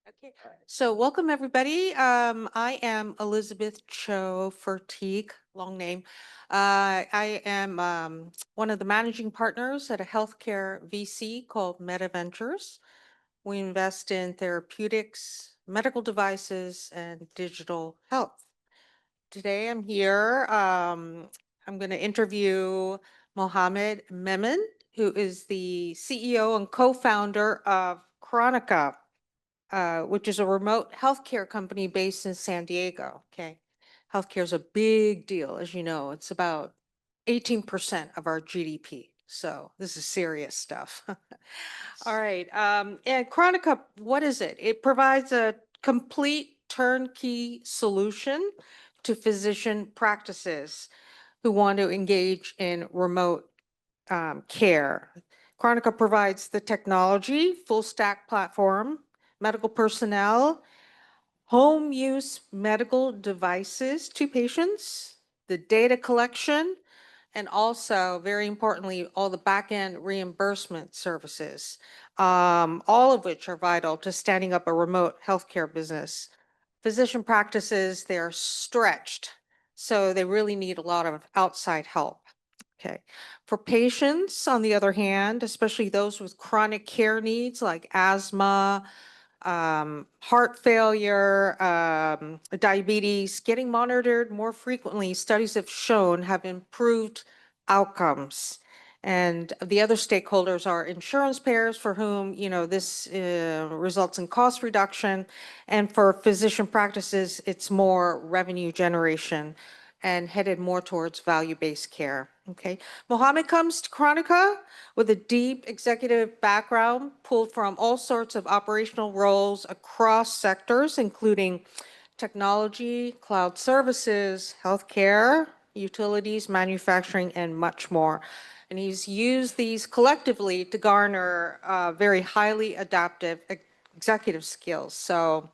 Okay, so welcome everybody. I am Elizabeth Cho Fertigue, long name. I am one of the managing partners at a healthcare VC called Meta Ventures. We invest in therapeutics, medical devices, and digital health. Today I'm here. I'm going to interview Mohammed Memon, who is the CEO and co-founder of Chronica, which is a remote healthcare company based in San Diego. Okay. Healthcare is a big deal, as you know. It's about 18% of our GDP. So this is serious stuff. All right. And Chronica, what is it? It provides a complete turnkey solution to physician practices who want to engage in remote care. Chronica provides the technology, full stack platform, medical personnel, home use medical devices to patients, the data collection, and also, very importantly, all the back-end reimbursement services, all of which are vital to standing up a remote healthcare business. Physician practices, they're stretched, so they really need a lot of outside help. Okay. For patients, on the other hand, especially those with chronic care needs like asthma, heart failure, diabetes, getting monitored more frequently, studies have shown have improved outcomes. And the other stakeholders are insurance payers for whom, this results in cost reduction. And for physician practices, it's more revenue generation and headed more towards value-based care. Okay. Mohammed comes to Chronica with a deep executive background pulled from all sorts of operational roles across sectors, including technology, cloud services, healthcare, utilities, manufacturing, and much more. And he's used these collectively to garner very highly adaptive executive skills. So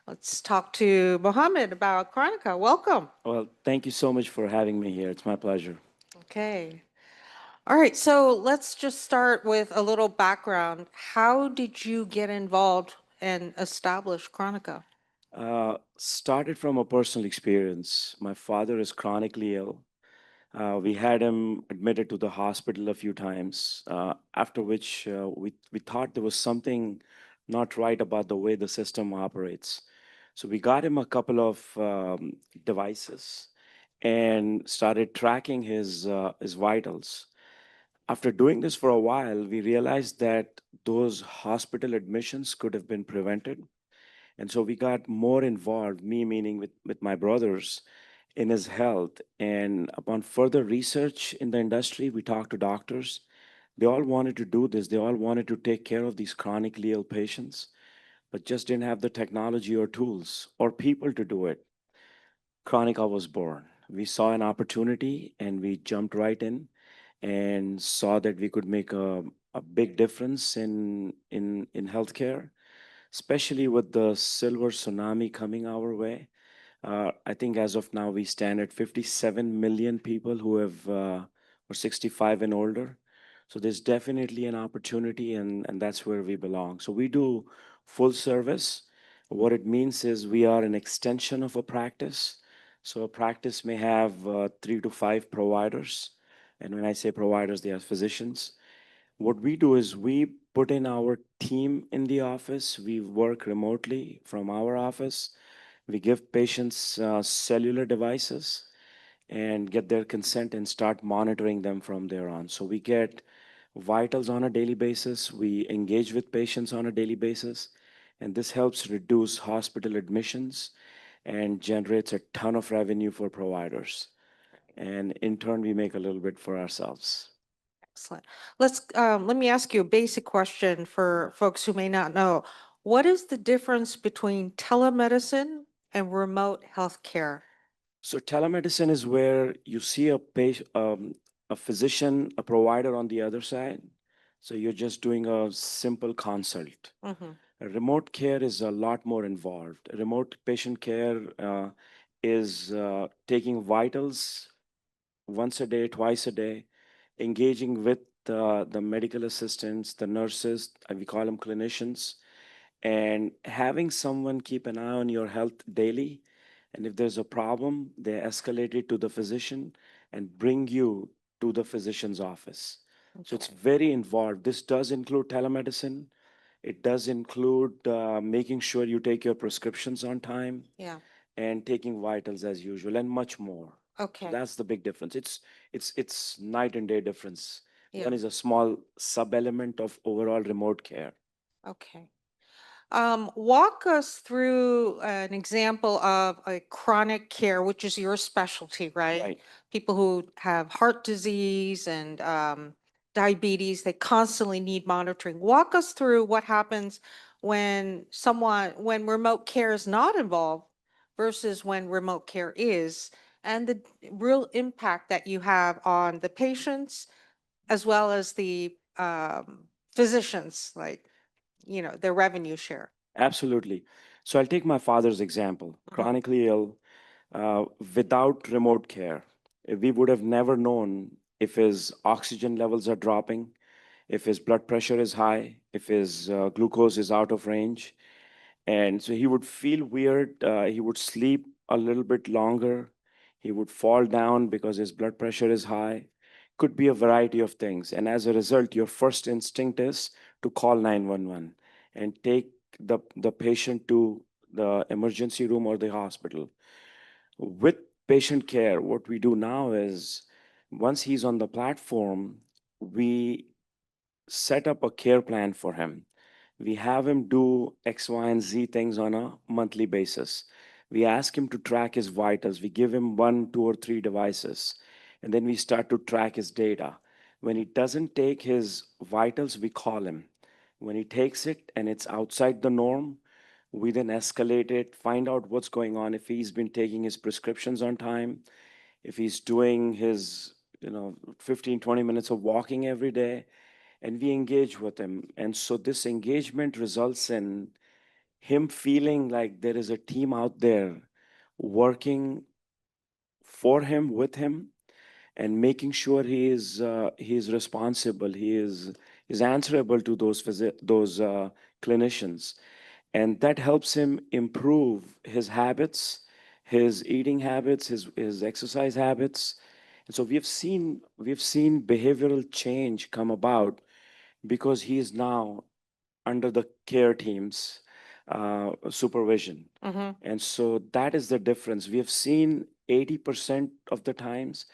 let's talk to Mohammed about Chronica. Welcome. Well, thank you so much for having me here. It's my pleasure. Okay. All right, so let's just start with a little background. How did you get involved and establish Chronica? Started from a personal experience. My father is chronically ill. We had him admitted to the hospital a few times, after which we thought there was something not right about the way the system operates. So we got him a couple of devices and started tracking his vitals. After doing this for a while, we realized that those hospital admissions could have been prevented. And so we got more involved, me meaning with my brothers, in his health. And upon further research in the industry, we talked to doctors. They all wanted to do this. They all wanted to take care of these chronically ill patients, but just didn't have the technology or tools or people to do it. Chronica was born. We saw an opportunity and we jumped right in and saw that we could make a big difference in healthcare, especially with the silver tsunami coming our way. I think as of now, we stand at 57 million people who have are 65 and older. So there's definitely an opportunity, and that's where we belong. So we do full service. What it means is we are an extension of a practice. So a practice may have 3 to 5 providers. And when I say providers, they are physicians. What we do is we put in our team in the office. We work remotely from our office. We give patients cellular devices and get their consent and start monitoring them from there on. So we get vitals on a daily basis. We engage with patients on a daily basis. And this helps reduce hospital admissions and generates a ton of revenue for providers. And in turn, we make a little bit for ourselves. Excellent. Let me ask you a basic question for folks who may not know. What is the difference between telemedicine and remote healthcare? So telemedicine is where you see a physician, a provider on the other side. So you're just doing a simple consult. Mhm. Remote care is a lot more involved. Remote patient care is taking vitals once a day, twice a day, engaging with the medical assistants, the nurses, we call them clinicians, And having someone keep an eye on your health daily, and if there's a problem, they escalate it to the physician and bring you to the physician's office. So it's Okay. very involved. This does include telemedicine. It does include making sure you take your prescriptions on time Yeah. and taking vitals as usual, and much more. So Okay. that's the big difference. It's night and day difference. One Yeah. is a small sub element of overall remote care. Okay. Walk us through an example of a chronic care, which is your specialty, right? Right. People who have heart disease and diabetes, they constantly need monitoring. Walk us through what happens when remote care is not involved versus when remote care is, and the real impact that you have on the patients as well as the physicians, like, their revenue share. Absolutely. So I'll take my father's example. Mhm. Chronically ill, without remote care, we would have never known if his oxygen levels are dropping, if his blood pressure is high, if his glucose is out of range. And so he would feel weird. He would sleep a little bit longer. He would fall down because his blood pressure is high. Could be a variety of things. And as a result, your first instinct is to call 911 and take the patient to the emergency room or the hospital. With patient care, what we do now is once he's on the platform, we set up a care plan for him. We have him do X, Y, and Z things on a monthly basis. We ask him to track his vitals. We give him one, two, or three devices. And then we start to track his data. When he doesn't take his vitals, we call him. When he takes it and it's outside the norm, we then escalate it, find out what's going on, if he's been taking his prescriptions on time, if he's doing his 15, 20 minutes of walking every day, and we engage with him. And so this engagement results in him feeling like there is a team out there working for him, with him, and making sure he is responsible, he is answerable to those clinicians, and that helps him improve his habits, his eating habits, his exercise habits. And so we've seen behavioral change come about because he is now under the care team's supervision. Mhm. And so that is the difference. We have seen 80% of the times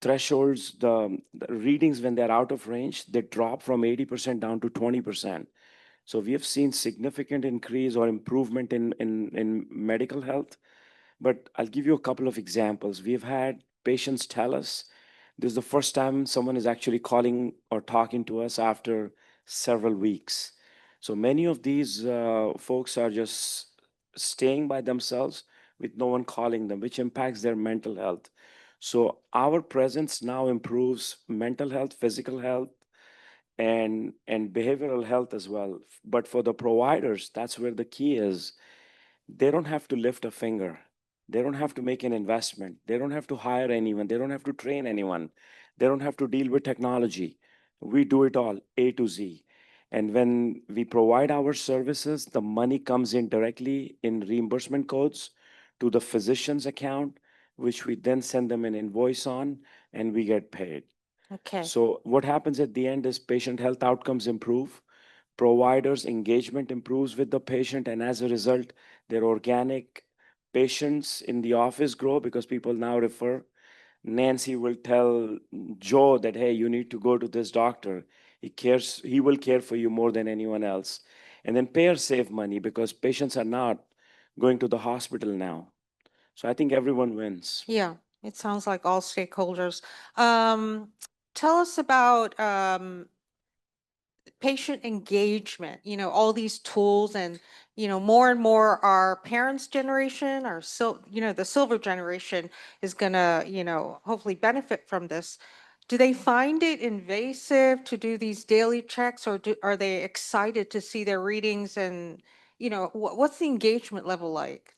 thresholds, the readings when they're out of range, they drop from 80% down to 20%. So we have seen significant increase or improvement in medical health. But I'll give you a couple of examples. We've had patients tell us this is the first time someone is actually calling or talking to us after several weeks. So many of these folks are just staying by themselves with no one calling them, which impacts their mental health. So our presence now improves mental health, physical health, and behavioral health as well. But for the providers, that's where the key is. They don't have to lift a finger. They don't have to make an investment. They don't have to hire anyone. They don't have to train anyone. They don't have to deal with technology. We do it all, A to Z. And when we provide our services, the money comes in directly in reimbursement codes to the physician's account, which we then send them an invoice on, and we get paid. Okay. So what happens at the end is patient health outcomes improve, providers engagement improves with the patient, and as a result, their organic patients in the office grow because people now refer. Nancy will tell Joe that, hey, you need to go to this doctor. He will care for you more than anyone else. And then payers save money because patients are not going to the hospital now. So I think everyone wins. Yeah, it sounds like all stakeholders. Um, Tell us about patient engagement, all these tools and, more and more our parents' generation, the silver generation is gonna, hopefully benefit from this. Do they find it invasive to do these daily checks, or are they excited to see their readings and, what's the engagement level like?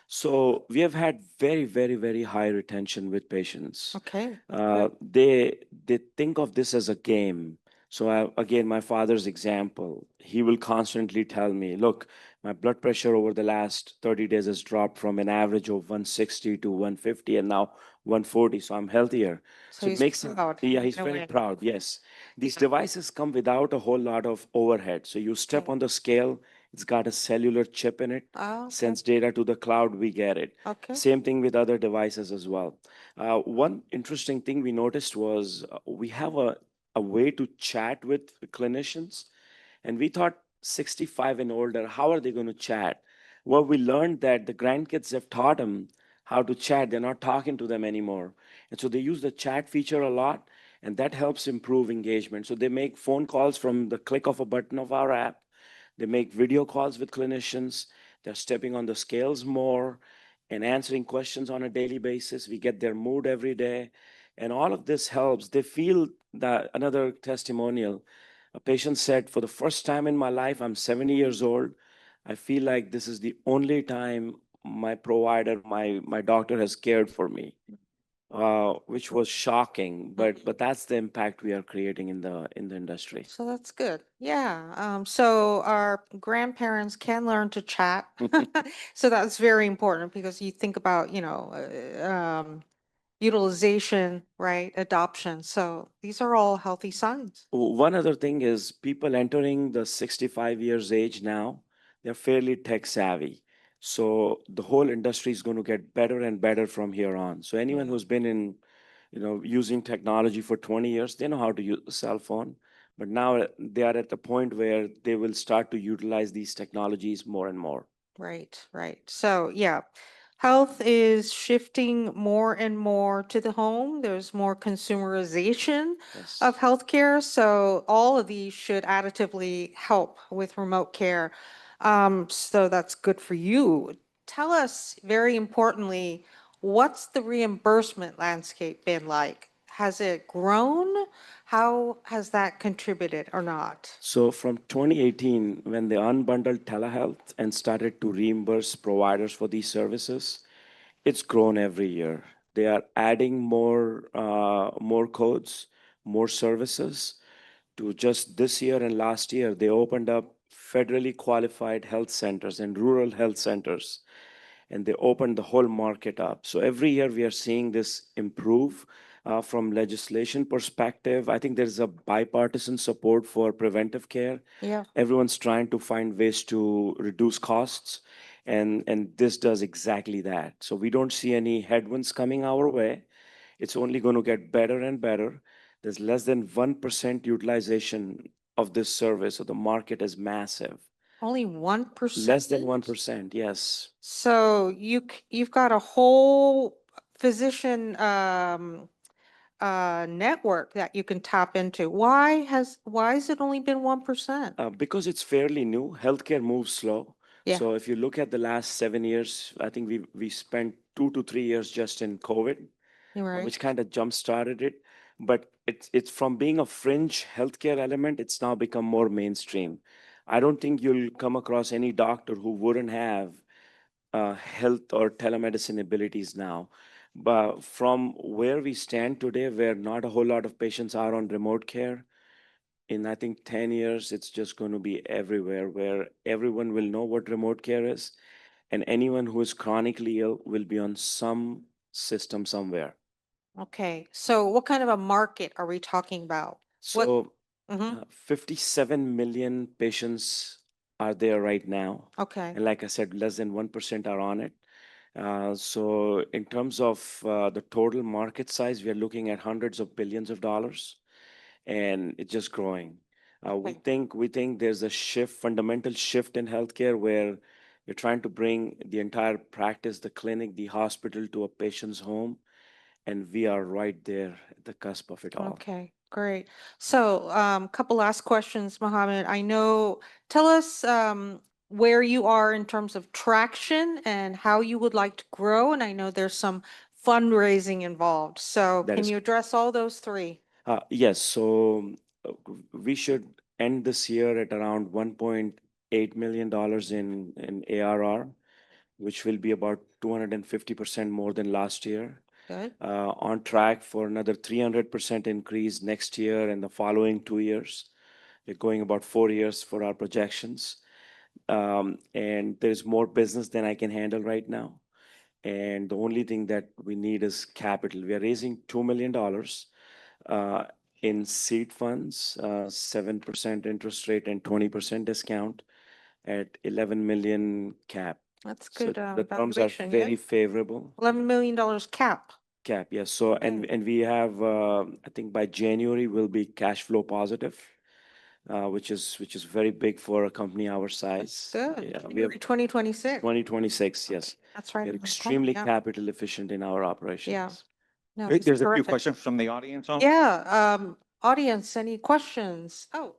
So we have had very, very, very high retention with patients. Okay, that's good. They think of this as a game. So again, my father's example, he will constantly tell me, look, my blood pressure over the last 30 days has dropped from an average of 160 to 150 and now 140. So I'm healthier. So So it he's makes him, proud yeah, he's in a very way. proud. Yes. These Yeah. devices come without a whole lot of overhead. So you step Okay. on the scale, it's got a cellular chip in it, Oh, okay. sends data to the cloud, we get it. Okay. Same thing with other devices as well. One interesting thing we noticed was we have a way to chat with clinicians. And we thought 65 and older, how are they going to chat? Well, we learned that the grandkids have taught them how to chat. They're not talking to them anymore. And so they use the chat feature a lot, and that helps improve engagement. So they make phone calls from the click of a button of our app. They make video calls with clinicians. They're stepping on the scales more and answering questions on a daily basis. We get their mood every day. And all of this helps. They feel that another testimonial. A patient said, for the first time in my life, I'm 70 years old. I feel like this is the only time my provider, my doctor has cared for me, which was shocking. But that's the impact we are creating in the industry. So that's good. Yeah. So our grandparents can learn to chat. So that's very important because you think about, utilization, right? Adoption. So these are all healthy signs. One other thing is people entering the 65 years age now, they're fairly tech savvy. So the whole industry is going to get better and better from here on. So anyone Yeah. who's been in, using technology for 20 years, they know how to use a cell phone. But now they are at the point where they will start to utilize these technologies more and more. Right, right. So, yeah, health is shifting more and more to the home. There's more consumerization of Yes. healthcare. So, all of these should additively help with remote care. So, that's good for you. Tell us, very importantly, what's the reimbursement landscape been like? Has it grown? How has that contributed or not? So from 2018, when they unbundled telehealth and started to reimburse providers for these services, it's grown every year. They are adding more codes, more services. To just this year and last year, they opened up federally qualified health centers and rural health centers, and they opened the whole market up. So every year we are seeing this improve. From legislation perspective, I think there's a bipartisan support for preventive care. Yeah. Everyone's trying to find ways to reduce costs, and this does exactly that. So we don't see any headwinds coming our way. It's only going to get better and better. There's less than 1% utilization of this service, so the market is massive. Only Less 1%? than 1%, yes. So you've got a whole physician network that you can tap into. Why has it only been 1%? Because it's fairly new, healthcare moves slow. Yeah, So if you look at the last 7 years, I think we spent 2 to 3 years just in COVID, you're right. which kind of jump started it. But it's from being a fringe healthcare element, it's now become more mainstream. I don't think you'll come across any doctor who wouldn't have health or telemedicine abilities now. But from where we stand today, where not a whole lot of patients are on remote care, in I think 10 years, it's just going to be everywhere where everyone will know what remote care is, and anyone who is chronically ill will be on some system somewhere. Okay. So what kind of a market are we talking about? What? So, Mm-hmm. 57 million patients are there right now. Okay. And like I said, less than 1% are on it. So, in terms of the total market size, we are looking at hundreds of billions of dollars, and it's just growing. We Okay. think there's a fundamental shift in healthcare where we're trying to bring the entire practice, the clinic, the hospital to a patient's home, and we are right there at the cusp of it all. Okay, great. So, couple last questions, Mohammed. Tell us where you are in terms of traction and how you would like to grow. And I know there's some fundraising involved. So, That can is, you address all those three? yes. So we should end this year at around $1.8 million in ARR, which will be about 250% more than last year. Good. On track for another 300% increase next year and the following 2 years. We're going about 4 years for our projections. And there's more business than I can handle right now. And the only thing that we need is capital. We are raising $2 million in seed funds, 7% interest rate and 20% discount at 11 million cap. That's So good. the terms are Valuation, very yeah. favorable. $11 million cap. Cap, yes. So, and we have, I think by January, we'll be cash flow positive, which is very big for a company our size. Good. Yeah, we have 2026. 2026, yes. That's right. We're around the corner, extremely yeah. capital efficient in our operations. No, Great, it's there's a few terrific. questions from the audience. Yeah, audience, any questions? Oh,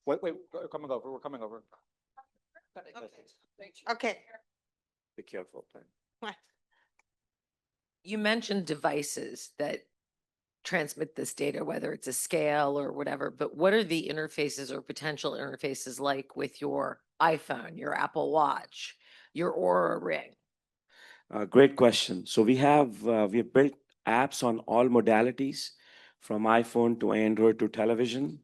Wait, we're coming over, we're coming over. okay. Be careful. You mentioned devices that transmit this data, whether it's a scale or whatever, but what are the interfaces or potential interfaces like with your iPhone, your Apple Watch, your Aura Ring? Great question. So we have built apps on all modalities, from iPhone to Android to television,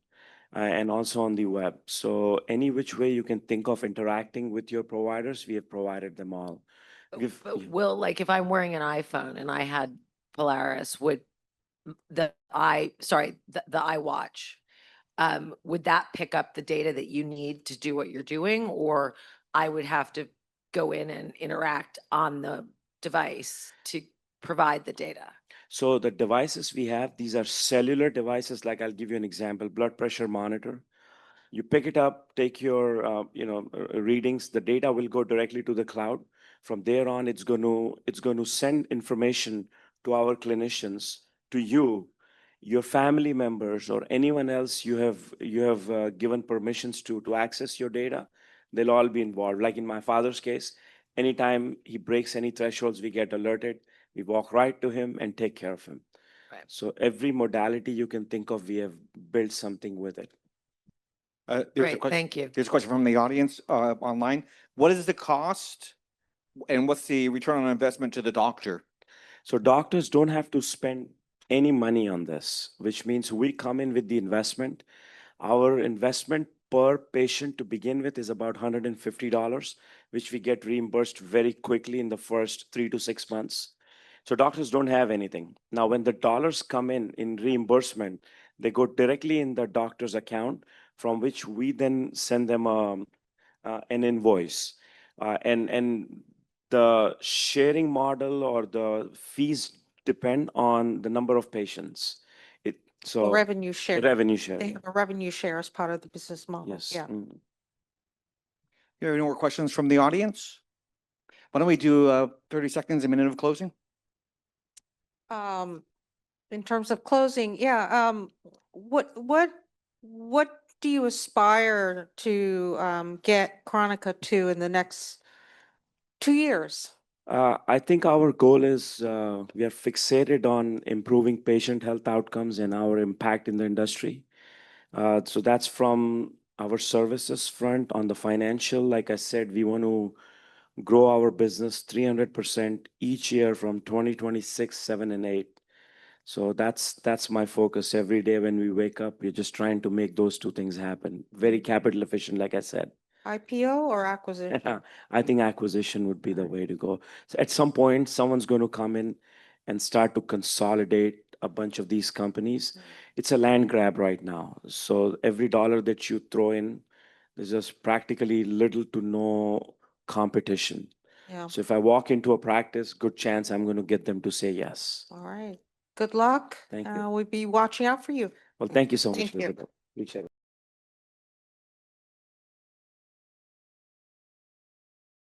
and also on the web. So any which way you can think of interacting with your providers, we have provided them all. But will, like, if I'm wearing an iPhone and I had Polaris, would the iWatch, would that pick up the data that you need to do what you're doing? Or I would have to go in and interact on the device to provide the data? So the devices we have, these are cellular devices. Like I'll give you an example, blood pressure monitor. You pick it up, take your readings. The data will go directly to the cloud. From there on, it's going to send information to our clinicians, to you, your family members, or anyone else you have given permissions to access your data. They'll all be involved. Like in my father's case, anytime he breaks any thresholds, we get alerted. We walk right to him and take care of him. Right. So every modality you can think of, we have built something with it. Great, thank you. There's a question from the audience online. What is the cost and what's the return on investment to the doctor? So doctors don't have to spend any money on this, which means we come in with the investment. Our investment per patient to begin with is about $150, which we get reimbursed very quickly in the first 3 to 6 months. So doctors don't have anything. Now, when the dollars come in reimbursement, they go directly in the doctor's account, from which we then send them an invoice. And the sharing model or the fees depend on the number of patients. So Revenue share. revenue They sharing. have a revenue share as part of the business model. Yes. Yeah. You have any more questions from the audience? Why don't we do 30 seconds, a minute of closing? In terms of closing, yeah, what do you aspire to get Chronica to in the next 2 years? I think our goal is we are fixated on improving patient health outcomes and our impact in the industry. So that's from our services front. On the financial, like I said, we want to grow our business 300% each year from 2026, 7, and 8. So that's my focus every day when we wake up. We're just trying to make those two things happen. Very capital efficient, like I said. IPO or acquisition? I think acquisition would be the way to go. So at some point, someone's going to come in and start to consolidate a bunch of these companies. It's a land grab right now. So every dollar that you throw in, there's just practically little to no competition. Yeah, So if I walk into a practice, good chance I'm going to get them to say yes. all right. Good luck. Thank you. We'll be watching out for you. Well, thank you so much, Thank you. Elizabeth. Appreciate it.